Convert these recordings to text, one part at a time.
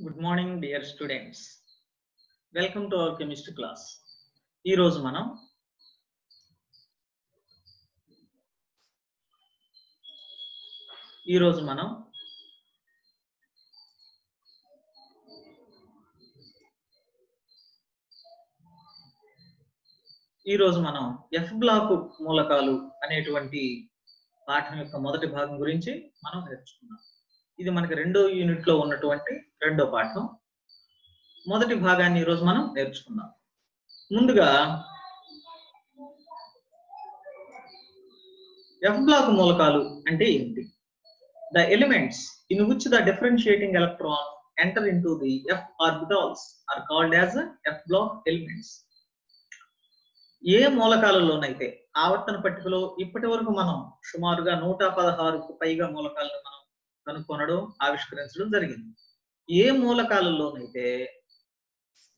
Good morning, dear students. Welcome to our chemistry class. ఈ రోజు మనం ఎఫ్ బ్లాక్ మూలకాలు అనేటువంటి పాఠం యొక్క మొదటి భాగం గురించి మనం నేర్చుకున్నాం. ఇది మనకి రెండో యూనిట్ లో ఉన్నటువంటి రెండో పాఠం. మొదటి భాగాన్ని ఈ రోజు మనం నేర్చుకుందాం. ముందుగా ఎఫ్ బ్లాక్ మూలకాలు అంటే ఏంటి? The elements in which the differentiating electron enter into the f orbitals are called as f block elements. ఏ మూలకాలలోనైతే ఆవర్తన పట్టికలో ఇప్పటి వరకు మనం సుమారుగా 116కు పైగా మూలకాలను మనం కనుక్కొనడం ఆవిష్కరించడం జరిగింది. ఏ మూలకాలలోనైతే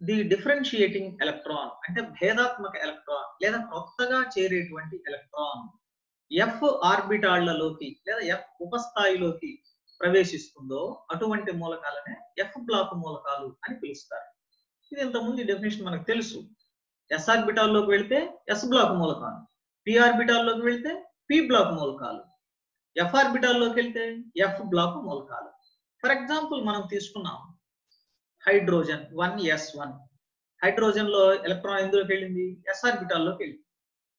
ది డిఫరెన్షియేటింగ్ ఎలక్ట్రాన్ అంటే భేదాత్మక ఎలక్ట్రాన్ లేదా కొత్తగా చేరేటువంటి ఎలక్ట్రాన్ ఎఫ్ ఆర్బిటాళ్లలోకి లేదా ఎఫ్ ఉపస్థాయిలోకి ప్రవేశిస్తుందో అటువంటి మూలకాలనే ఎఫ్ బ్లాక్ మూలకాలు అని పిలుస్తారు. ఇది ఇంతకుముందు డెఫినేషన్ మనకు తెలుసు. ఎస్ ఆర్బిటాల్లోకి వెళ్తే ఎస్ బ్లాక్ మూలకాలు, పి ఆర్బిటాల్లోకి వెళ్తే పి బ్లాక్ మూలకాలు, ఎఫ్ ఆర్బిటాల్లోకి వెళ్తే ఎఫ్ బ్లాక్ మూలకాలు. ఫర్ ఎగ్జాంపుల్ మనం తీసుకున్నాం హైడ్రోజన్ 1s1. హైడ్రోజన్ లో ఎలక్ట్రాన్ ఎందులోకి వెళ్ళింది? ఎస్ ఆర్బిటాల్లోకి వెళ్ళింది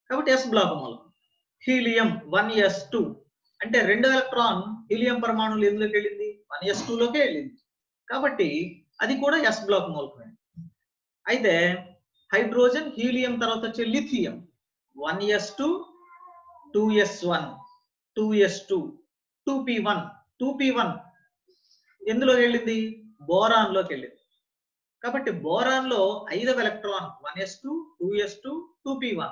కాబట్టి ఎస్ బ్లాక్ మూలకం. హీలియం 1s2 అంటే రెండో ఎలక్ట్రాన్ హీలియం పరమాణువులు ఎందులోకి వెళ్ళింది? 1s2 లోకే వెళ్ళింది కాబట్టి అది కూడా ఎస్ బ్లాక్ మూలకమే. అయితే హైడ్రోజన్ హీలియం తర్వాత వచ్చే lithium 1s2 2s1 2s2 2p1 2p1 ఎందులోకి వెళ్ళింది? బోరాన్ లోకి వెళ్ళింది కాబట్టి బోరాన్ లో 5వ ఎలక్ట్రాన్ 1s2 2s2 2p1.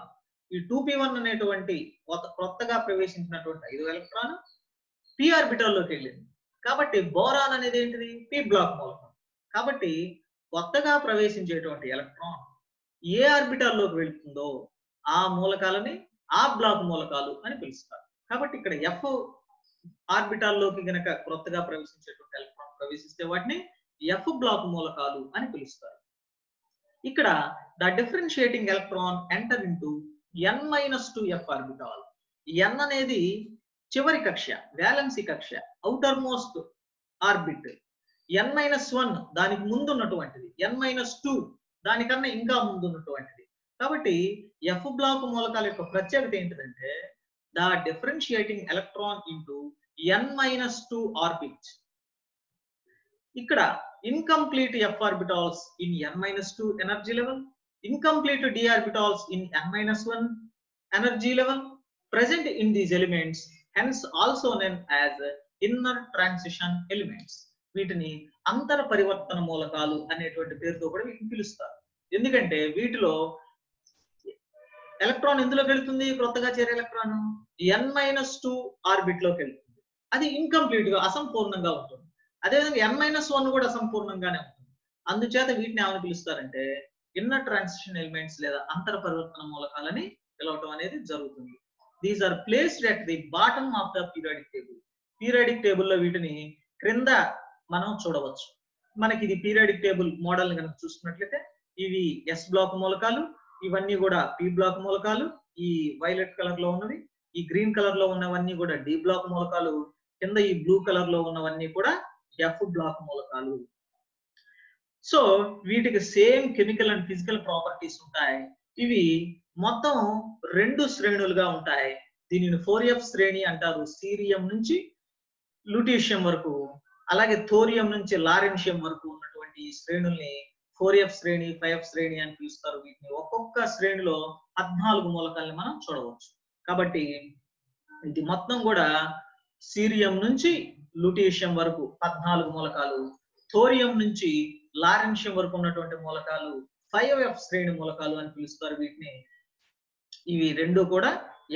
ఈ 2p1 అనేటువంటి కొత్తగా ప్రవేశించినటువంటి 5వ ఎలక్ట్రాన్ పి ఆర్బిటాల్లోకి వెళ్ళింది కాబట్టి బోరాన్ అనేది ఏంటిది? పి బ్లాక్ మూలకం. కాబట్టి కొత్తగా ప్రవేశించేటువంటి ఎలక్ట్రాన్ ఏ ఆర్బిటాల్లోకి వెళ్తుందో ఆ మూలకాలని ఆ బ్లాక్ మూలకాలు అని పిలుస్తారు. కాబట్టి ఇక్కడ ఎఫ్ ఆర్బిటాల్లోకి గనక కొత్తగా ప్రవేశించేటువంటి ఎలక్ట్రాన్ ప్రవేశిస్తే వాటిని ఎఫ్ బ్లాక్ మూలకాలు అని పిలుస్తారు. ఇక్కడ the differentiating electron enter into n-2 f orbital. n అనేది చివరి కక్ష, వ్యాలెన్సీ కక్ష, ఔటర్ మోస్ట్ ఆర్బిట్. n-1 దానికి ముందు ఉన్నటువంటిది, n-2 దానికన్నా ఇంకా ముందు ఉన్నటువంటిది. కాబట్టి ఎఫ్ బ్లాక్ మూలకాల యొక్క ప్రత్యేకత ఏంటిదంటే the differentiating electron into n-2 orbit. ఇక్కడ incomplete f orbitals in n-2 energy level, incomplete d orbitals in n-1 energy level present in these elements, hence also known as inner transition elements. వీటిని అంతర పరివర్తన మూలకాలు అనేటువంటి పేరుతో కూడా వీటిని పిలుస్తారు. ఎందుకంటే వీటిలో ఎలక్ట్రాన్ ఎందులోకి వెళ్తుంది? కొత్తగా చేరే ఎలక్ట్రాన్ n-2 ఆర్బిట్ లోకి వెళ్తుంది. అది ఇన్కంప్లీట్ గా అసంపూర్ణంగా ఉంటుంది. అదేవిధంగా n-1 కూడా సంపూర్ణంగానే ఉంటుంది. అందుచేత వీటిని ఏమని పిలుస్తారంటే ఇన్నర్ ట్రాన్సిషన్ ఎలిమెంట్స్ లేదా అంతర పరివర్తన మూలకాలని పిలవటం అనేది జరుగుతుంది. These are placed at the bottom of the periodic table. Periodic టేబుల్లో వీటిని క్రింద మనం చూడవచ్చు. మనకి ఇది పీరియాడిక్ టేబుల్ మోడల్ ని కనుక చూసుకున్నట్లయితే ఇవి ఎస్ బ్లాక్ మూలకాలు, ఇవన్నీ కూడా పి బ్లాక్ మూలకాలు, ఈ వైలెట్ కలర్ లో ఉన్నవి, ఈ గ్రీన్ కలర్ లో ఉన్నవన్నీ కూడా డి బ్లాక్ మూలకాలు, కింద ఈ బ్లూ కలర్ లో ఉన్నవన్నీ కూడా ఎఫ్ బ్లాక్ మూలకాలు. సో వీటికి same chemical and physical properties ఉంటాయి. ఇవి మొత్తం 2 శ్రేణులుగా ఉంటాయి. దీనిని 4f శ్రేణి అంటారు, సీరియం నుంచి లుటీషియం వరకు. అలాగే థోరియం నుంచి లారెన్షియం వరకు ఉన్నటువంటి ఈ శ్రేణుల్ని 4f శ్రేణి 5f శ్రేణి అని పిలుస్తారు. వీటిని ఒక్కొక్క శ్రేణిలో 14 మూలకాలని మనం చూడవచ్చు. కాబట్టి ఇది మొత్తం కూడా సీరియం నుంచి లుటీషియం వరకు 14 మూలకాలు, థోరియం నుంచి లారెన్షియం వరకు ఉన్నటువంటి మూలకాలు 5f శ్రేణి మూలకాలు అని పిలుస్తారు వీటిని. ఇవి రెండు కూడా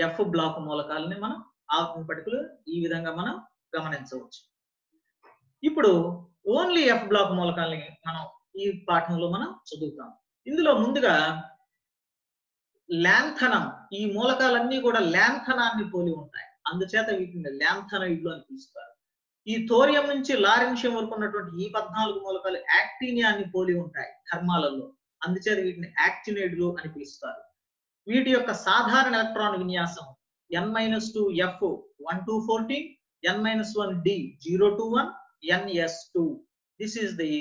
ఎఫ్ బ్లాక్ మూలకాలని మనం ఆవర్తన పట్టికలో ఈ విధంగా మనం గమనించవచ్చు. ఇప్పుడు ఓన్లీ ఎఫ్ బ్లాక్ మూలకాలని మనం ఈ పాఠంలో మనం చదువుతాం. ఇందులో ముందుగా లాంథనం, ఈ మూలకాలన్నీ కూడా లాంథనాన్ని పోలి ఉంటాయి. అందుచేత వీటిని లాంథనైడ్లు అని పిలుస్తారు. ఈ థోరియం నుంచి లారెన్షియం వరకు ఉన్నటువంటి ఈ 14 మూలకాలు యాక్టీనియాన్ని పోలి ఉంటాయి ధర్మాలలో. అందుచేత వీటిని యాక్టినైడ్లు అని పిలుస్తారు. వీటి యొక్క సాధారణ ఎలక్ట్రాన్ విన్యాసం n-2f1-14, n-1d 0-1, ns2. This is the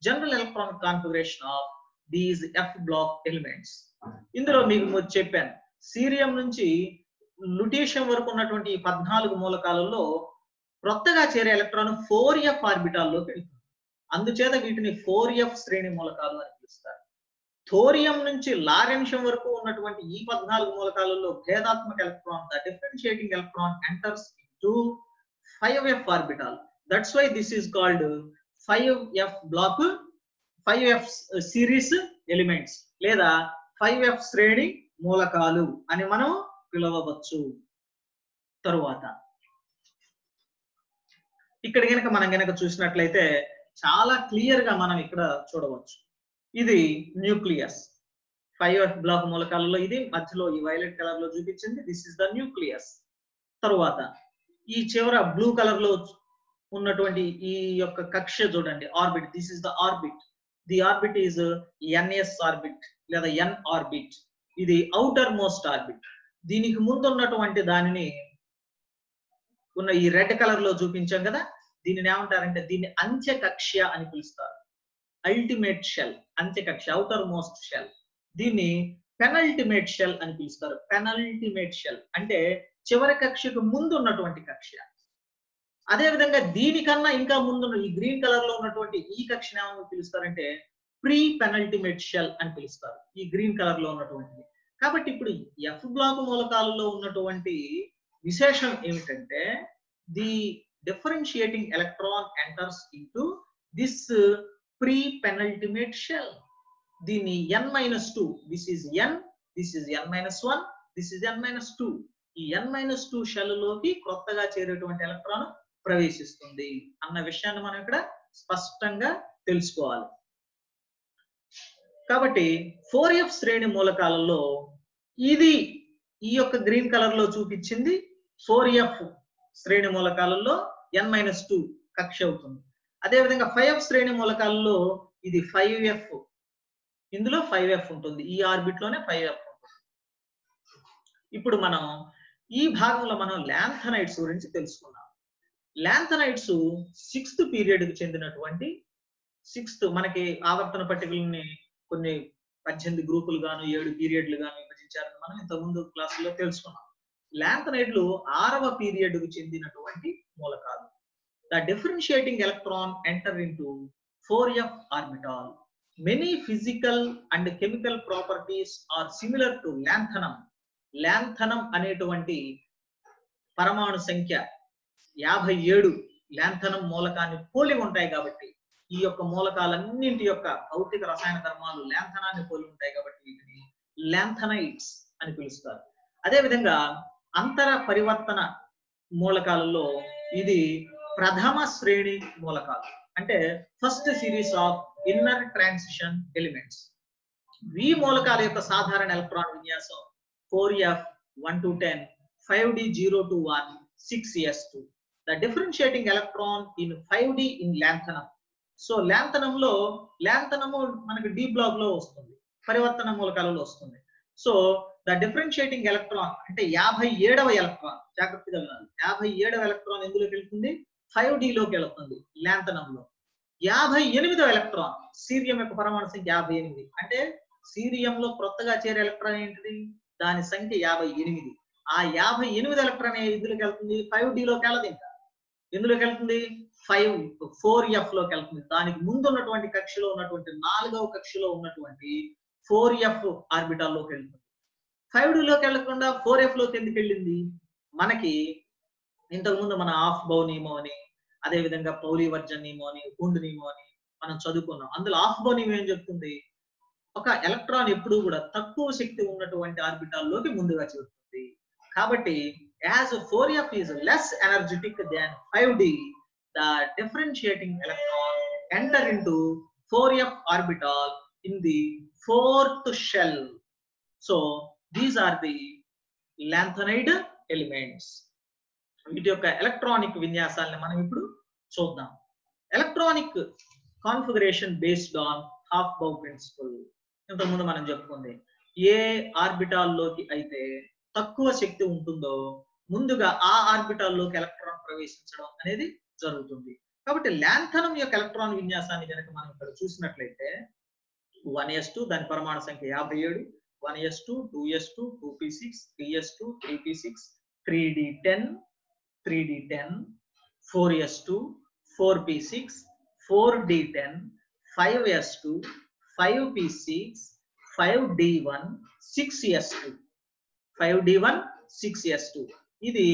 general electronic configuration of these f block elements. ఇందులో మీకు చెప్పాను, సీరియం నుంచి లుటీషియం వరకు ఉన్నటువంటి ఈ 14 మూలకాలలో క్రొత్తగా చేరే ఎలక్ట్రాన్ 4f ఆర్బిటాల్లోకి వెళ్తుంది. అందుచేత వీటిని 4f శ్రేణి మూలకాలు అని పిలుస్తారు. థోరియం నుంచి లారెన్షియం వరకు ఉన్నటువంటి ఈ 14 మూలకాలలో భేదాత్మక electron, the differentiating electron enters into 5f orbital. That's why this is called 5f block, 5f series elements లేదా 5f శ్రేణి మూలకాలు అని మనం పిలవవచ్చు. తరువాత ఇక్కడ మనం గనక చూసినట్లయితే చాలా క్లియర్ గా మనం ఇక్కడ చూడవచ్చు. ఇది న్యూక్లియస్. 5f బ్లాక్ మూలకాలలో ఇది మధ్యలో ఈ వైలెట్ కలర్ లో చూపించింది. This is the nucleus. తరువాత ఈ చివర బ్లూ కలర్ లో ఉన్నటువంటి ఈ యొక్క కక్ష చూడండి, orbit. This is the orbit. The orbit is ns orbit లేదా n ఆర్బిట్. ఇది ఔటర్ మోస్ట్ ఆర్బిట్. దీనికి ముందు ఉన్నటువంటి దానిని ఉన్న ఈ రెడ్ కలర్ లో చూపించాం కదా, దీనిని ఏమంటారంటే దీన్ని అంత్య కక్ష అని పిలుస్తారు. అల్టిమేట్ షెల్, అంత్య కక్ష, ఔటర్ మోస్ట్ షెల్. దీన్ని పెనల్టిమేట్ షెల్ అని పిలుస్తారు. పెనల్టిమేట్ షెల్ అంటే చివరి కక్షకు ముందు ఉన్నటువంటి కక్ష. అదే విధంగా దీనికన్నా ఇంకా ముందున్న ఈ గ్రీన్ కలర్ లో ఉన్నటువంటి ఈ కక్షను ఏమని పిలుస్తారంటే ప్రీ పెనల్టిమేట్ షెల్ అని పిలుస్తారు, ఈ గ్రీన్ కలర్ లో ఉన్నటువంటిది. కాబట్టి ఇప్పుడు ఎఫ్ బ్లాక్ మూలకాలలో ఉన్నటువంటి విశేషం ఏమిటంటే the differentiating electron enters into this pre penultimate shell. దీన్ని n-2, this is n, this is n-1, this is n-2. ఈ n-2 షెల్ లోకి కొత్తగా చేరేటువంటి ఎలక్ట్రాన్ ప్రవేశిస్తుంది అన్న విషయాన్ని మనం ఇక్కడ స్పష్టంగా తెలుసుకోవాలి. కాబట్టి 4f శ్రేణి మూలకాలలో ఇది ఈ యొక్క గ్రీన్ కలర్ లో చూపించింది 4f శ్రేణి మూలకాలలో n-2 కక్ష అవుతుంది. అదే విధంగా 5f శ్రేణి మూలకాలలో ఇది 5f, ఇందులో 5f ఉంటుంది, ఈ ఆర్బిట్ లోనే 5f ఉంటుంది. ఇప్పుడు మనం ఈ భాగంలో మనం ల్యాంథనైడ్స్ గురించి తెలుసుకున్నాం. ల్యాంథనైడ్స్ 6th పీరియడ్ కి చెందినటువంటి 6th, మనకి ఆవర్తన పట్టికలని కొన్ని 18 గ్రూపులు గాను 7 పీరియడ్లు గాను విభజించారని మనం ఇంతకుముందు క్లాసులో తెలుసుకున్నాం. ల్యాంథనైడ్లు 6వ పీరియడ్ కు చెందినటువంటి మూలకాలు. The differentiating electron enter into 4f orbital. Many physical and chemical properties are similar to lanthanum. Lanthanum అనేటువంటి పరమాణు సంఖ్య 57 లాంథనం మూలకాన్ని పోలి ఉంటాయి. కాబట్టి ఈ యొక్క మూలకాలన్నింటి యొక్క భౌతిక రసాయన ధర్మాలు లాంథనాన్ని పోలి ఉంటాయి కాబట్టి వీటిని లాంథనైడ్స్ అని పిలుస్తారు. అదే విధంగా అంతర పరివర్తన మూలకాలలో ఇది ప్రథమ శ్రేణి మూలకాలు, అంటే first series of inner transition elements. ఈ మూలకాల యొక్క సాధారణ ఎలక్ట్రాన్ విన్యాసం 4f 1-10, 5d 0-1, 6s2. The differentiating electron in 5d in lanthanum. So లాంథనంలో లాంథనము మనకి డి బ్లాక్ లో వస్తుంది, పరివర్తన మూలకాలలో వస్తుంది. సో ద డిఫరెన్షియేటింగ్ ఎలక్ట్రాన్ అంటే 57వ ఎలక్ట్రాన్, జాగ్రత్తగా వినాలి, 57వ ఎలక్ట్రాన్ ఎందులోకి వెళ్తుంది, 5d లోకి వెళ్తుంది లాంథనంలో. 58వ ఎలక్ట్రాన్, సీరియం యొక్క పరమాణు సంఖ్య 58, అంటే సీరియంలో కొత్తగా చేరే ఎలక్ట్రాన్ ఏంటిది, దాని సంఖ్య 58. ఆ 58వ ఎలక్ట్రాన్ ఎందులోకి వెళ్తుంది, 5d లోకి వెళ్ళదు, ఇంకా ఎందులోకి వెళ్తుంది, 4f లోకి వెళ్తుంది. దానికి ముందు ఉన్నటువంటి కక్షలో ఉన్నటువంటి 4వ కక్షలో ఉన్నటువంటి 4f ఆర్బిటాల్ లోకి వెళ్తుంది. 5d లోకి వెళ్లకుండా 4f లోకి ఎందుకు వెళ్ళింది, మనకి ఇంతకు ముందు మన ఆఫ్ బౌ నియమం అని, అదే విధంగా పౌలివర్జన్ నియమం అని, కుండ్ నియమం అని మనం చదువుకున్నాం. అందులో ఆఫ్ బౌ నియమం ఏం చెప్తుంది, ఒక ఎలక్ట్రాన్ ఎప్పుడు కూడా తక్కువ శక్తి ఉన్నటువంటి ఆర్బిటాల్ లోకి ముందుగా చేరుతుంది. కాబట్టి as 4f is less energetic than 5d, the differentiating electron enter into 4f orbital in the 4th shell. So these are the lanthanide elements. వీటి యొక్క ఎలక్ట్రానిక్ విన్యాసాలను మనం ఇప్పుడు చూద్దాం. Electronic configuration based on aufbau principle. ఇంతకుముందు మనం చెప్పుకుంది, ఏ ఆర్బిటాల్లోకి అయితే తక్కువ శక్తి ఉంటుందో ముందుగా ఆ ఆర్బిటాల్లోకి ఎలక్ట్రాన్ ప్రవేశించడం అనేది జరుగుతుంది. కాబట్టి లాంథనం యొక్క ఎలక్ట్రాన్ విన్యాసాన్ని కనుక మనం ఇక్కడ చూసినట్లయితే 1s2 దాని పరమాణు సంఖ్య 57, 1s2, 2s2, 2p6, 3s2, 3p6, 3d10, 3d10, 4s2, 4p6, 4d10, 5s2, 5p6, 5d1, 6s2, 5d1, 6s2. ఇది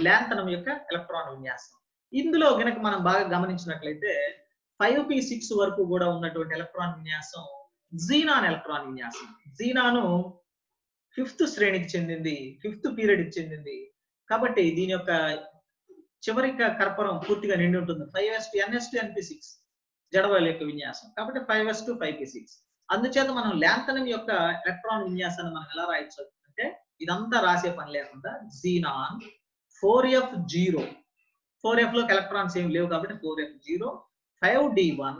లాంథనం యొక్క ఎలక్ట్రాన్ విన్యాసం. ఇందులో గనక మనం బాగా గమనించినట్లయితే 5p6 వరకు కూడా ఉన్నటువంటి ఎలక్ట్రాన్ విన్యాసం జీనాన్ ఎలక్ట్రాన్ విన్యాసం. జీనాను 5th శ్రేణికి చెందింది, 5th పీరియడ్ కి చెందింది. కాబట్టి దీని యొక్క చివరి కర్పరం పూర్తిగా నిండి ఉంటుంది. 5s2, ns2, np6 జడవాల యొక్క విన్యాసం. కాబట్టి 5s2, 5p6. అందుచేత మనం లాంథనం యొక్క ఎలక్ట్రాన్ విన్యాసాన్ని మనం ఎలా రాయొచ్చు అంటే, ఇదంతా రాసే పని లేకుండా జీనాన్ 4f0, 4f లోకి ఎలక్ట్రాన్స్ ఏమి లేవు కాబట్టి 4f0, 5d1,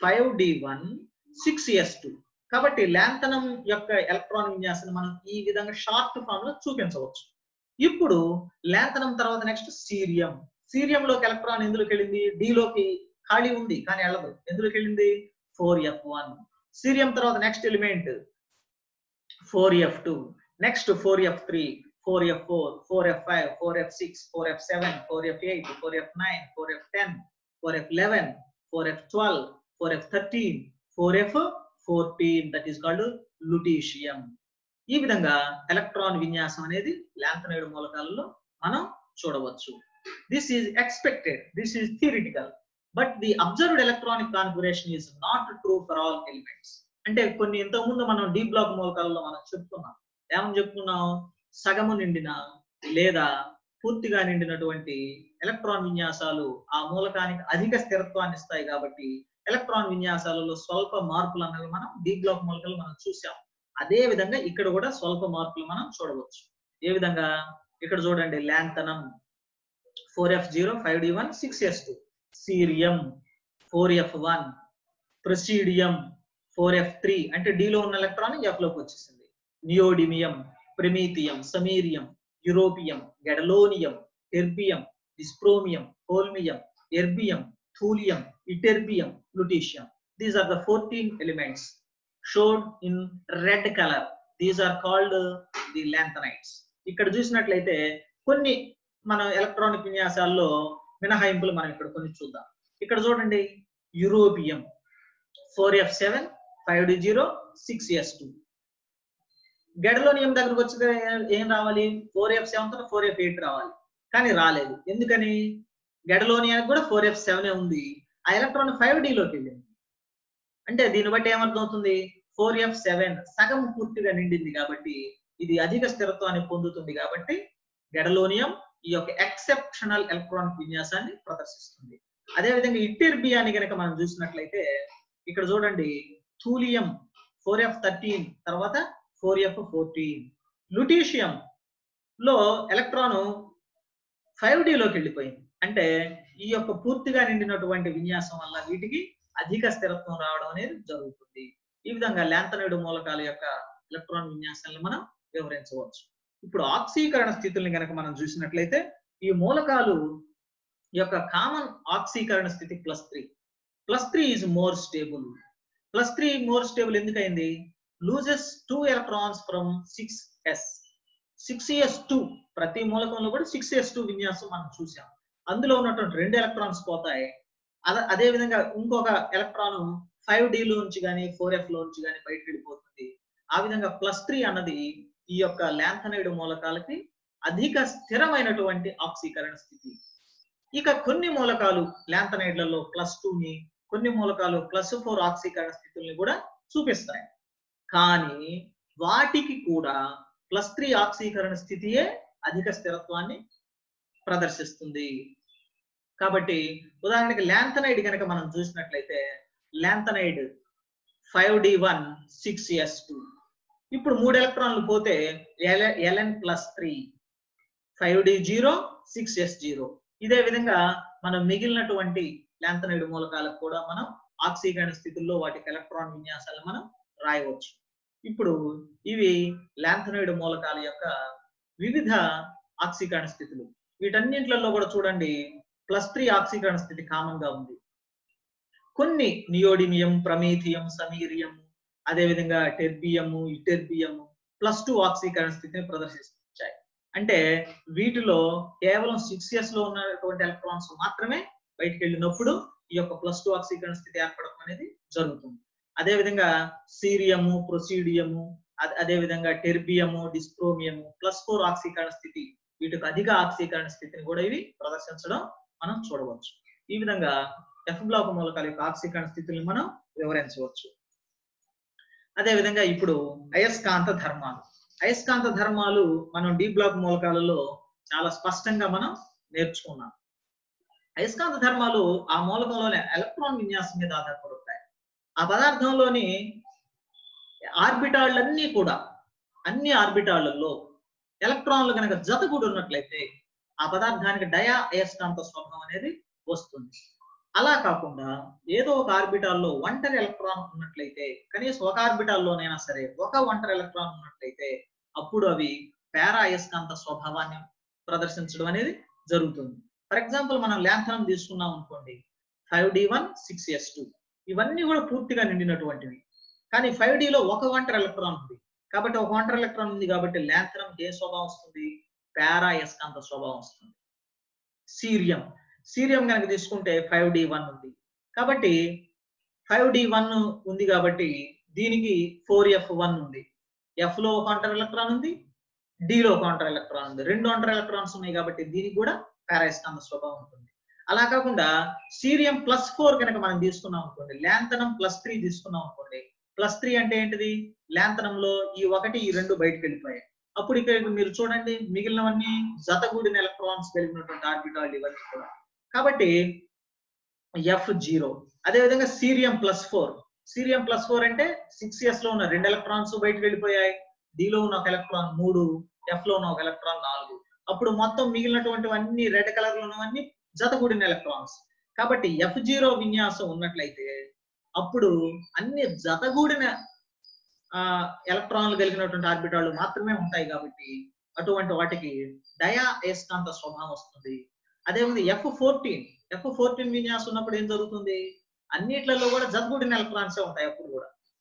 5d1, 6s2. కాబట్టి లాంథనం యొక్క ఎలక్ట్రాన్ విన్యాసాన్ని మనం ఈ విధంగా షార్ట్ ఫామ్ లో చూపించవచ్చు. ఇప్పుడు లాంథనం తర్వాత నెక్స్ట్ సీరియం. సీరియంలోకి ఎలక్ట్రాన్ ఎందులోకి వెళ్ళింది? డి లోకి ఖాళీ ఉంది కానీ వెళ్ళదు. ఎందులోకి వెళ్ళింది? 4f1. సీరియం తర్వాత next element 4f2, next 4f3, 4f4, 4f5, 4f6, 4f7, 4f8, 4f9, 4f10, 4f11, 4f12, 4f13, 4f14. That is called lutetium. ఈ విధంగా ఎలక్ట్రాన్ విన్యాసం అనేది లాంథనైడ్ మూలకాలలో మనం చూడవచ్చు. This is expected, this is theoretical, but the observed electronic configuration is not true for all elements. అంటే కొన్ని ఇంతకుముందు మనం డి బ్లాక్ మూలకాలలో మనం చెప్పుకున్నాం. ఏమని చెప్పుకున్నాం? సగము నిండిన లేదా పూర్తిగా నిండినటువంటి ఎలక్ట్రాన్ విన్యాసాలు ఆ మూలకానికి అధిక స్థిరత్వాన్ని ఇస్తాయి. కాబట్టి ఎలక్ట్రాన్ విన్యాసాలలో స్వల్ప మార్పులు అన్నవి మనం డి బ్లాక్ మూలకాలు మనం చూసాం. అదే విధంగా ఇక్కడ కూడా స్వల్ప మార్పులు మనం చూడవచ్చు. ఏ విధంగా? ఇక్కడ చూడండి, లాంథనం 4f0, 5d1, 6s2, cerium 4f1, presidium 4f3 అంటే D లో ఉన్న ఎలక్ట్రాన్ F లోకి వచ్చేసింది. Neodymium, promethium, samarium, europium, gadolinium, terbium, dysprosium, holmium, erbium, thulium, ytterbium, lutetium. These are the 14 elements showed in red color. These are called the lanthanides. ఇక్కడ చూసినట్లయితే కొన్ని మన electronic విన్యాసాల్లో మినహాయింపులు మనం ఇక్కడ కొన్ని చూద్దాం. ఇక్కడ చూడండి, europium 4f7, 5d0, 6s2. Gadolinium దగ్గరకు వచ్చితే ఏం రావాలి? 4f7 తో 4f8 రావాలి, కానీ రాలేదు. ఎందుకని? గెడలోనియానికి కూడా 4f7 ఉంది, ఆ ఎలక్ట్రాన్ 5d లోకి వెళ్ళింది. అంటే దీన్ని బట్టి ఏమర్థం అవుతుంది? 4f7 సగం పూర్తిగా నిండింది కాబట్టి ఇది అధిక స్థిరత్వాన్ని పొందుతుంది. కాబట్టి గెడలోనియం ఈ యొక్క ఎక్సెప్షనల్ ఎలక్ట్రానిక్ విన్యాసాన్ని ప్రదర్శిస్తుంది. అదేవిధంగా ఇటెర్బియాన్ని కనుక మనం చూసినట్లయితే ఇక్కడ చూడండి, థూలియం 4f13 తర్వాత 4f14. లుటీషియం లో ఎలక్ట్రాన్ 5d లోకి వెళ్ళిపోయింది. అంటే ఈ యొక్క పూర్తిగా నిండినటువంటి విన్యాసం వల్ల వీటికి అధిక స్థిరత్వం రావడం అనేది జరుగుతుంది. ఈ విధంగా లాంథనైడ్ మూలకాల యొక్క ఎలక్ట్రాన్ విన్యాసాలను మనం వివరించవచ్చు. ఇప్పుడు ఆక్సీకరణ స్థితుల్ని కనుక మనం చూసినట్లయితే ఈ మూలకాలు యొక్క కామన్ ఆక్సీకరణ స్థితి +3. +3 is more stable. +3 more stable ఎందుకైంది? Loses 2 electrons from 6s. 6s2 ప్రతి మూలకంలో కూడా 6s2 విన్యాసం మనం చూసాం. అందులో ఉన్నటువంటి 2 electrons పోతాయి. అదే విధంగా ఇంకొక ఎలక్ట్రాన్ 5d లోంచి కానీ 4f లోంచి కానీ బయటకు వెళ్ళిపోతుంది. ఆ విధంగా +3 అన్నది ఈ యొక్క లాంథనైడ్ మూలకాలకి అధిక స్థిరమైనటువంటి ఆక్సీకరణ స్థితి. ఇక కొన్ని మూలకాలు లాంథనైడ్లలో +2ని, కొన్ని మూలకాలు +4 ఆక్సీకరణ స్థితుల్ని కూడా చూపిస్తాయి. కానీ వాటికి కూడా +3 ఆక్సీకరణ స్థితియే అధిక స్థిరత్వాన్ని ప్రదర్శిస్తుంది. కాబట్టి ఉదాహరణకి లాంథనైడ్ కనుక మనం చూసినట్లయితే లాంథనైడ్ 5d1, 6s2. ఇప్పుడు 3 ఎలక్ట్రాన్లు పోతే Ln+3, 5d0, 6s0. ఇదే విధంగా మనం మిగిలినటువంటి లాంథనైడ్ మూలకాలకు కూడా మనం ఆక్సీకరణ స్థితుల్లో వాటికి ఎలక్ట్రాన్ విన్యాసాలను మనం రాయవచ్చు. ఇప్పుడు ఇవి లాంథనైడ్ మూలకాల యొక్క వివిధ ఆక్సీకరణ స్థితులు. వీటన్నింటిలో కూడా చూడండి +3 ఆక్సీకరణ స్థితి కామన్ గా ఉంది. కొన్ని నియోడిమియం, ప్రమేథియం, సమీరియం, అదేవిధంగా టెర్బియము, ఇటెర్బియము +2 ఆక్సీకరణ స్థితిని ప్రదర్శించాయి. అంటే వీటిలో కేవలం 6s లో ఉన్నటువంటి ఎలక్ట్రాన్స్ మాత్రమే బయటికి వెళ్ళినప్పుడు ఈ యొక్క +2 ఆక్సీకరణ స్థితి ఏర్పడడం అనేది జరుగుతుంది. అదేవిధంగా సీరియము, ప్రొసీడియము, అదేవిధంగా టెర్బియము, డిస్ప్రోమియము +4 ఆక్సీకరణ స్థితి, వీటికి అధిక ఆక్సీకరణ స్థితిని కూడా ఇవి ప్రదర్శించడం మనం చూడవచ్చు. ఈ విధంగా ఎఫ్ బ్లాక్ మూలకాల యొక్క ఆక్సీకరణ స్థితులను మనం వివరించవచ్చు. అదేవిధంగా ఇప్పుడు అయస్కాంత ధర్మాలు. అయస్కాంత ధర్మాలు మనం డి బ్లాక్ మూలకాలలో చాలా స్పష్టంగా మనం నేర్చుకున్నాం. అయస్కాంత ధర్మాలు ఆ మూలకంలోని ఎలక్ట్రాన్ విన్యాసం మీద ఆధారపడి ఉంటాయి. ఆ పదార్థంలోని ఆర్బిటాళ్ళన్నీ కూడా అన్ని ఆర్బిటాళ్లలో ఎలక్ట్రాన్లు కనుక జతగూడి ఉన్నట్లయితే ఆ పదార్థానికి డయా అయస్కాంత స్వభావం అనేది వస్తుంది. అలా కాకుండా ఏదో ఒక ఆర్బిటాల్లో ఒంటరి ఎలక్ట్రాన్ ఉన్నట్లయితే, కనీసం ఒక ఆర్బిటాల్లోనైనా సరే ఒక ఒంటరి ఎలక్ట్రాన్ ఉన్నట్లయితే అప్పుడు అవి పారా అయస్కాంత స్వభావాన్ని ప్రదర్శించడం అనేది జరుగుతుంది. ఫర్ ఎగ్జాంపుల్ మనం లాంథనం తీసుకున్నాం అనుకోండి, 5d1 6s2 ఇవన్నీ కూడా పూర్తిగా నిండినటువంటివి. కానీ 5dలో ఒక ఒంటరి ఎలక్ట్రాన్ ఉంది కాబట్టి, ఒక ఒంటరి ఎలక్ట్రాన్ ఉంది కాబట్టి లాంథనం ఏ స్వభావం వస్తుంది? పారా అయస్కాంత స్వభావం వస్తుంది. సీరియం కనుక తీసుకుంటే 5d1 ఉంది కాబట్టి 5d1 ఉంది కాబట్టి దీనికి 4f1 ఉంది. F లో ఒక ఒంటరి ఎలక్ట్రాన్ ఉంది, D లో ఒక ఒంటరి ఎలక్ట్రాన్ ఉంది. రెండు ఒంటరి ఎలక్ట్రాన్స్ ఉన్నాయి కాబట్టి దీనికి కూడా పారా అయస్కాంత స్వభావం ఉంటుంది. అలా కాకుండా సీరియం +4 కనుక మనం తీసుకున్నాం అనుకోండి, లాంథనం +3 తీసుకున్నాం అనుకోండి, +3 అంటే ఏంటిది? లాంథనంలో ఈ 1 ఈ 2 బయటకు వెళ్ళిపోయాయి. అప్పుడు ఇక్కడ మీరు చూడండి మిగిలినవన్నీ జతగూడిన ఎలక్ట్రాన్స్ కలిగినటువంటి ఆర్బిటాల్ ఇవన్నీ కూడా. కాబట్టి F0. అదేవిధంగా సీరియం +4 అంటే 6s లో ఉన్న 2 ఎలక్ట్రాన్స్ బయటకు వెళ్ళిపోయాయి, D లో ఉన్న ఒక ఎలక్ట్రాన్ 3, F లో ఉన్న ఒక ఎలక్ట్రాన్ 4. అప్పుడు మొత్తం మిగిలినటువంటివన్నీ రెడ్ కలర్ లో ఉన్నవన్నీ జతగూడిన ఎలక్ట్రాన్స్. కాబట్టి F0 విన్యాసం ఉన్నట్లయితే అప్పుడు అన్ని జతగూడిన ఎలక్ట్రాన్లు కలిగినటువంటి ఆర్బిటాలు మాత్రమే ఉంటాయి కాబట్టి అటువంటి వాటికి డయా అయస్కాంత స్వభావం వస్తుంది. అదేవిధంగా F14 విన్యాసం ఉన్నప్పుడు ఏం జరుగుతుంది? అన్నిట్లలో కూడా జతగూడిన ఎలక్ట్రాన్స్ ఉంటాయి.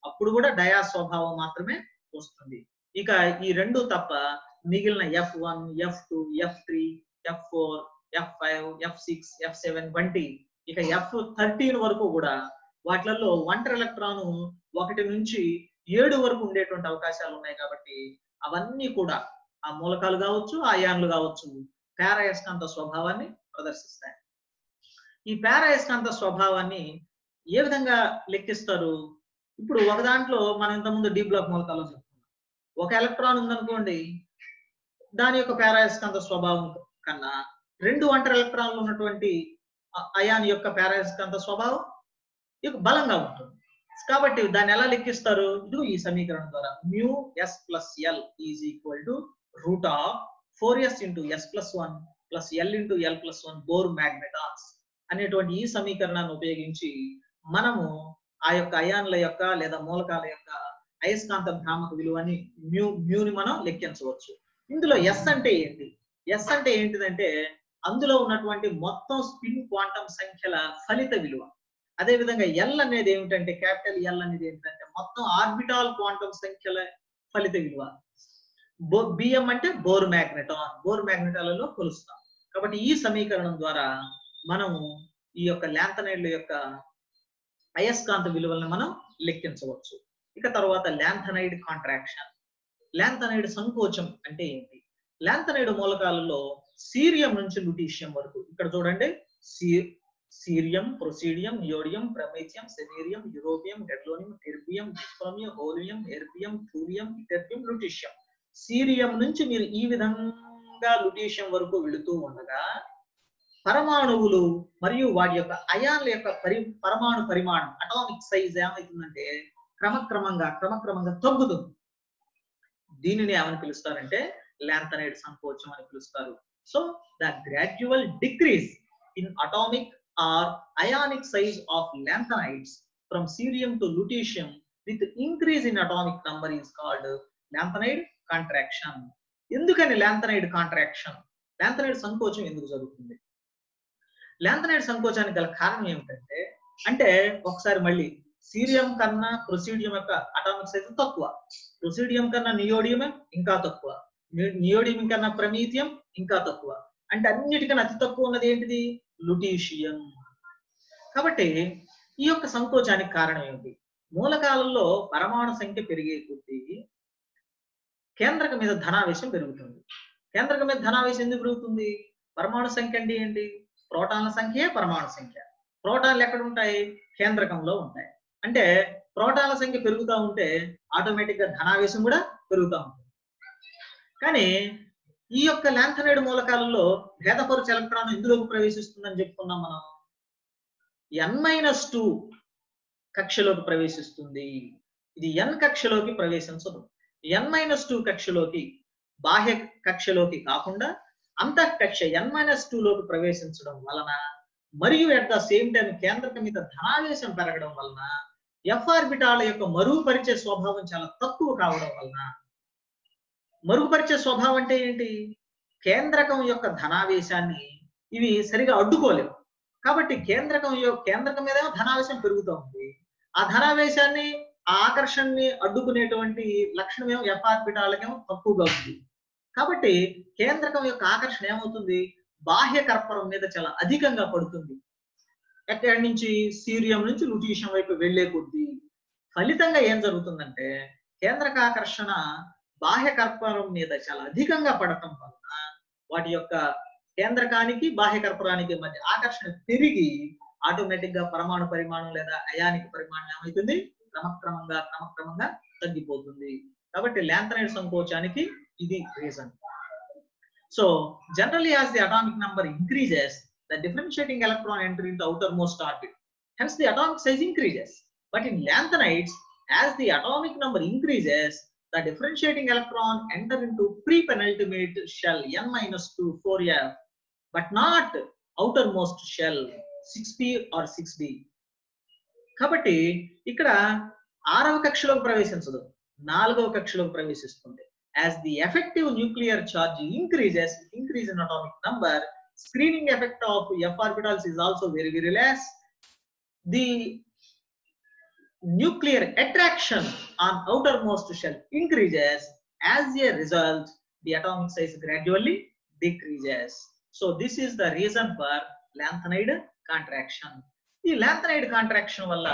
అప్పుడు కూడా డయా స్వభావం మాత్రమే వస్తుంది. ఇక ఈ రెండు తప్ప మిగిలిన F1, F2, F3, F4, F5, F6, F7 వంటి ఇక F13 వరకు కూడా వాటిలలో ఒంటరి ఎలక్ట్రాన్ 1 నుంచి 7 వరకు ఉండేటువంటి అవకాశాలు ఉన్నాయి. కాబట్టి అవన్నీ కూడా ఆ మూలకాలు కావచ్చు, అయాన్లు కావచ్చు, పారా అయస్కాంత స్వభావాన్ని ప్రదర్శిస్తాయి. ఈ పారా అయస్కాంత స్వభావాన్ని ఏ విధంగా లెక్కిస్తారు? ఇప్పుడు ఒక దాంట్లో మనం ఇంతకుముందు డి బ్లాక్ మూలకాల్లో చెప్పుకున్నాం. ఒక ఎలక్ట్రాన్ ఉందనుకోండి, దాని యొక్క పారా అయస్కాంత స్వభావం కన్నా 2 ఒంటరి ఎలక్ట్రాన్లు ఉన్నటువంటి అయాన్ యొక్క పారా అయస్కాంత స్వభావం బలంగా ఉంటుంది. కాబట్టి దాన్ని ఎలా లెక్కిస్తారు? ఇది ఈ సమీకరణం ద్వారా μs + l = √4s × s+1 + l × l+1 bore మాగ్నెటాన్స్ అనేటువంటి ఈ సమీకరణాన్ని ఉపయోగించి మనము ఆ యొక్క అయాన్ల యొక్క లేదా మూలకాల యొక్క అయస్కాంత భ్రామక విలువని మ్యూని మనం లెక్కించవచ్చు. ఇందులో ఎస్ అంటే ఏంటి? ఎస్ అంటే ఏంటిదంటే అందులో ఉన్నటువంటి మొత్తం స్పిన్ క్వాంటం సంఖ్యల ఫలిత విలువ. అదే విధంగా ఎల్ అనేది ఏమిటంటే, క్యాపిటల్ ఎల్ అనేది ఏంటంటే మొత్తం ఆర్బిటాల్ క్వాంటం సంఖ్యల ఫలిత విలువ. బిఎం అంటే బోర్ మ్యాగ్నెటాలలో కొలుస్తాం. కాబట్టి ఈ సమీకరణం ద్వారా మనము ఈ యొక్క లాంథనైడ్ల యొక్క అయస్కాంత విలువలను మనం లెక్కించవచ్చు. ఇక తర్వాత లాంథనైడ్ కాంట్రాక్షన్. లాంథనైడ్ సంకోచం అంటే ఏంటి? లాంథనైడ్ మూలకాలలో సీరియం నుంచి లుటీషియం వరకు, ఇక్కడ చూడండి, cerium, praseodymium, neodymium, promethium, samarium, europium, gadolinium, terbium, dysprosium, holmium, erbium, thulium, ytterbium, lutetium. Cerium నుంచి మీరు ఈ విధంగా లుటీషియం వరకు వెళుతూ ఉండగా పరమాణువులు మరియు వాటి యొక్క అయాన్ల యొక్క పరమాణు పరిమాణం, అటామిక్ సైజ్ ఏమవుతుందంటే క్రమక్రమంగా తగ్గుతుంది. దీనిని ఏమని పిలుస్తారంటే లాంథనైడ్ సంకోచం అని పిలుస్తారు. So the gradual decrease in atomic or ionic size of lanthanides from cerium to lutetium with increase in atomic number is called lanthanide contraction. ఎందుకని లాంథనైడ్ కాంట్రాక్షన్, లాంథనైడ్ సంకోచం ఎందుకు జరుగుతుంది? లాంథనైడ్ సంకోచానికి గల కారణం ఏమిటంటే, అంటే ఒకసారి మళ్ళీ సీరియం కన్నా ప్రొసీడియం యొక్క అటామిక్ సైజ్ తక్కువ, ప్రొసీడియం కన్నా నియోడియం ఇంకా తక్కువ, నియోడియం కన్నా ప్రమీథియం ఇంకా తక్కువ, అంటే అన్నిటికన్నా అతి తక్కువ ఉన్నది ఏంటిది? లుటీషియం. కాబట్టి ఈ యొక్క సంకోచానికి కారణం ఏమిటి? మూలకాలలో పరమాణు సంఖ్య పెరిగే కొద్దీ కేంద్రక మీద ధనావేశం పెరుగుతుంది. కేంద్రక మీద ధనావేశం ఎందుకు పెరుగుతుంది? పరమాణు సంఖ్య అంటే ఏంటి? ప్రోటాన్ల సంఖ్య పరమాణు సంఖ్య. ప్రోటాన్లు ఎక్కడ ఉంటాయి? కేంద్రకంలో ఉంటాయి. అంటే ప్రోటాన్ల సంఖ్య పెరుగుతూ ఉంటే ఆటోమేటిక్ గా ధనావేశం కూడా పెరుగుతూ ఉంటుంది. కానీ ఈ యొక్క లాంథనైడ్ మూలకాలలో భేదపరుచ ఎలక్ట్రాన్ ఎందులోకి ప్రవేశిస్తుందని చెప్పుకున్నాం మనం? n-2 కక్షలోకి ప్రవేశిస్తుంది. ఇది n కక్షలోకి ప్రవేశించదు. n-2 కక్షలోకి, బాహ్య కక్షలోకి కాకుండా అంతఃకక్ష n-2 లోకి ప్రవేశించడం వలన మరియు అట్ ద సేమ్ టైం కేంద్రక మీద ధనావేశం పెరగడం వలన ఎఫ్ ఆర్బిటాల యొక్క మరుగుపరిచే స్వభావం చాలా తక్కువ కావడం వలన, మరుగుపరిచే స్వభావం అంటే ఏంటి? కేంద్రకం యొక్క ధనావేశాన్ని ఇవి సరిగా అడ్డుకోలేవు. కాబట్టి కేంద్రకం మీద ధనావేశం పెరుగుతూ ఉంది. ఆ ధనావేశాన్ని, ఆ ఆకర్షణని అడ్డుకునేటువంటి లక్షణం ఏమో ఎఫ్ ఆర్బిటాలకేమో తక్కువగా ఉంది. కాబట్టి కేంద్రకం యొక్క ఆకర్షణ ఏమవుతుంది? బాహ్య కర్పరం మీద చాలా అధికంగా పడుతుంది. ఎక్కడి నుంచి? సీరియం నుంచి లుటీషియం వైపు వెళ్లే కొద్దీ ఫలితంగా ఏం జరుగుతుందంటే, కేంద్రక ఆకర్షణ బాహ్య కర్పరం మీద చాలా అధికంగా పడటం వలన వాటి యొక్క కేంద్రకానికి బాహ్య కర్పరానికి మధ్య ఆకర్షణ పెరిగి ఆటోమేటిక్ గా పరమాణు పరిమాణం లేదా అయానిక పరిమాణం ఏమవుతుంది? క్రమక్రమంగా తగ్గిపోతుంది. కాబట్టి లాంథనైడ్ సంకోచానికి ఇది reason. So generally as the atomic number increases, the differentiating electron enter into outermost orbit. Hence the atomic size increases. But in lanthanides, as the atomic number increases, the differentiating electron enter into pre-penultimate shell n-2 4f, but not outermost shell 6p or 6b. కాబట్టి ఇక్కడ 6వ కక్షలోకి ప్రవేశించదు, 4వ కక్షలోకి ప్రవేశిస్తుంది. As the effective nuclear charge increases, increase in atomic number, screening effect of f orbitals is also very less. The nuclear attraction on outermost shell increases. As a result, the atomic size gradually decreases. So this is the reason for lanthanide contraction. ఈ lanthanide contraction వల్ల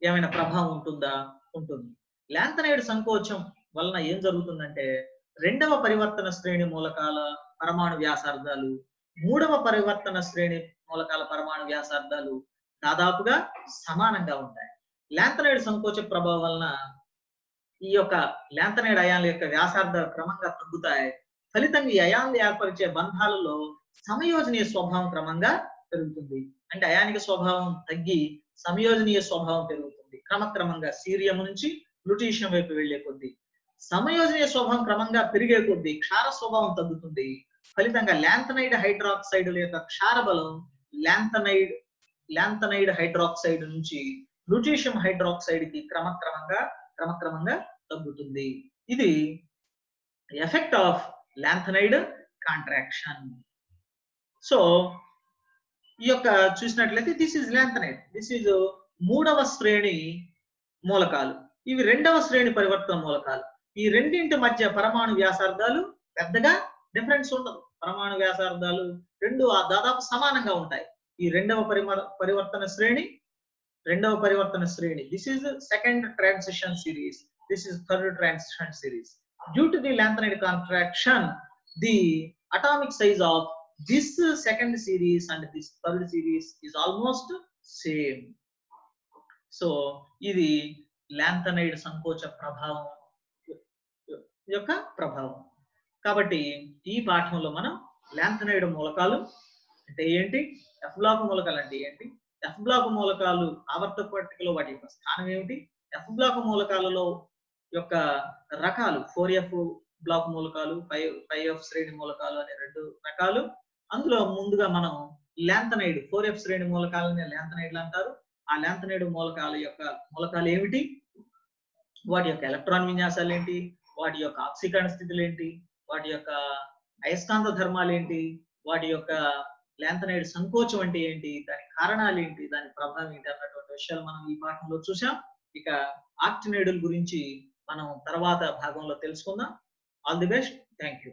ఏమైనా ప్రభావం ఉంటుందా? ఉంటుంది. Lanthanide సంకోచం వలన ఏం జరుగుతుందంటే, 2వ పరివర్తన శ్రేణి మూలకాల పరమాణు వ్యాసార్థాలు, 3వ పరివర్తన శ్రేణి మూలకాల పరమాణు వ్యాసార్థాలు దాదాపుగా సమానంగా ఉంటాయి. లాంథనైడ్ సంకోచ ప్రభావం వలన ఈ యొక్క లాంథనైడ్ అయాన్ల యొక్క వ్యాసార్థాలు క్రమంగా తగ్గుతాయి. ఫలితంగా ఈ అయాన్లు ఏర్పరిచే బంధాలలో సమయోజనీయ స్వభావం క్రమంగా పెరుగుతుంది. అంటే అయానిక స్వభావం తగ్గి సమయోజనీయ స్వభావం పెరుగుతుంది. క్రమక్రమంగా సీరియం నుంచి లుటీషియం వైపు వెళ్లే కొద్దీ సమయోజనీయ స్వభావం క్రమంగా పెరిగే కొద్దీ క్షార స్వభావం తగ్గుతుంది. ఫలితంగా లాంథనైడ్ హైడ్రాక్సైడ్ యొక్క క్షార బలం లాంథనైడ్ హైడ్రాక్సైడ్ నుంచి లుటీషియం హైడ్రాక్సైడ్ కి క్రమక్రమంగా తగ్గుతుంది. ఇది effect of lanthanide contraction. So ఈ యొక్క చూసినట్లయితే this is lanthanide, this is 3వ శ్రేణి మూలకాలు, ఇవి 2వ శ్రేణి పరివర్తన మూలకాలు. ఈ రెండింటి మధ్య పరమాణు వ్యాసార్థాలు పెద్దగా డిఫరెన్స్ ఉండదు. పరమాణు వ్యాసార్థాలు రెండు దాదాపు సమానంగా ఉంటాయి. ఈ 2వ పరివర్తన శ్రేణి this is second transition series, this is third transition series. Due to the lanthanide contraction, the atomic size of this second series and this third series is almost same. So ఇది లాంథనైడ్ సంకోచ ప్రభావం యొక్క ప్రభావం. కాబట్టి ఈ పాఠంలో మనం lanthanide మూలకాలు అంటే ఏంటి, ఎఫ్ బ్లాక్ మూలకాలు అంటే ఏంటి, ఎఫ్ బ్లాక్ మూలకాలు ఆవర్తక పట్టికలో వాటి యొక్క స్థానం ఏమిటి, ఎఫ్ బ్లాక్ మూలకాలలో యొక్క రకాలు 4f బ్లాక్ మూలకాలు, 5F శ్రేణి మూలకాలు అనే 2 రకాలు. అందులో ముందుగా మనం లాంథనైడ్ 4F శ్రేణి మూలకాలని లాంథనైడ్లు అంటారు. ఆ లాంథనైడ్ మూలకాలు ఏమిటి, వాటి యొక్క ఎలక్ట్రాన్ విన్యాసాలు ఏంటి, వాటి యొక్క ఆక్సీకరణ స్థితులు ఏంటి, వాటి యొక్క అయస్కాంత ధర్మాలు ఏంటి, వాటి యొక్క లాంథనైడ్ సంకోచం అంటే ఏంటి, దాని కారణాలు ఏంటి, దాని ప్రభావం ఏంటి అన్నటువంటి విషయాలు మనం ఈ పాఠంలో చూసాం. ఇక ఆక్టినైడుల గురించి మనం తర్వాత భాగంలో తెలుసుకుందాం. All the best. Thank you.